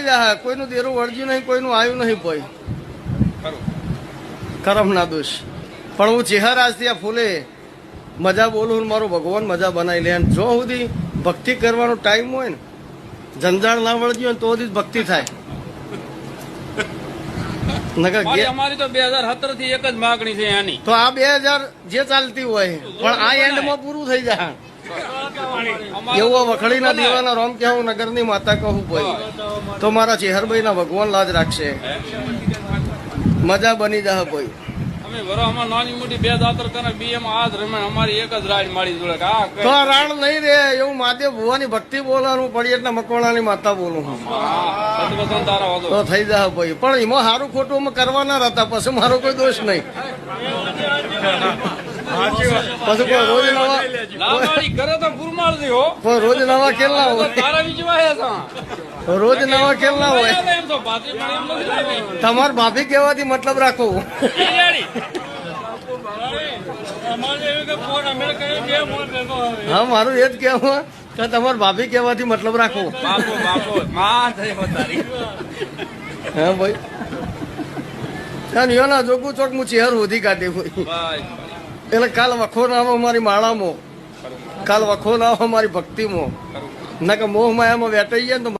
જાય, કોઈનું દેરું વળગ્યું નહીં, કોઈનું આવ્યું નહીં ભાઈ, કરમ ના દોષ. પણ હું ચેહર આજથી આ ફૂલે મજા બોલું, મારું ભગવાન મજા બનાવી લે. જો સુધી ભક્તિ કરવાનો ટાઈમ હોય ને, જંજાળ ના વળગ્યું હોય તો સુધી ભક્તિ થાય. અમારી તો 2017 થી એક જ માગણી છે આની. તો આ 2000 જે ચાલતી હોય પણ આ એન્ડમાં પૂરું થઈ જાય. એવું વખડી ના દેવાના રોમ કેવું નગરની માતા કહું ભાઈ, તો મારા ચેહરભાઈ ના ભગવાન લાજ રાખશે, મજા બની જાય ભાઈ. અમે વરામાં નાની મોટી 2 દાતર કરે બીએમ આજ રમે, અમારી એક જ રાડ મારી જોડે. તો રાણ નહીં રે, એવું મહાદેવ ભુવાની ભક્તિ બોલવાનું પડી એટલે મકવાણાની માતા બોલું તો થઈ જાય ભાઈ. પણ એમાં સારું ખોટું અમે કરવાના હતા, પછી મારો કોઈ દોષ નહીં. પછી કોઈ રોજ નવા કરે તો ગુરમાળજી હો, કોઈ રોજ નવા કેટલા હોય, તારા વિજવાય રોજ નવા કેટલા હોય. તમાર ભાભી કહેવાથી મતલબ રાખો. હા, મારું એ જ કહેવું કે તમાર ભાભી કહેવાથી મતલબ રાખો. હા ભાઈ, ના જોગું ચોક હું ચેહર હોધી કાઢી ભાઈ. એટલે કાલ વખો ના આવે મારી માળામાં, કાલ વખો ના આવે મારી ભક્તિમાં, ના કે મોહ માયામાં વેટાઈ જાય ને તો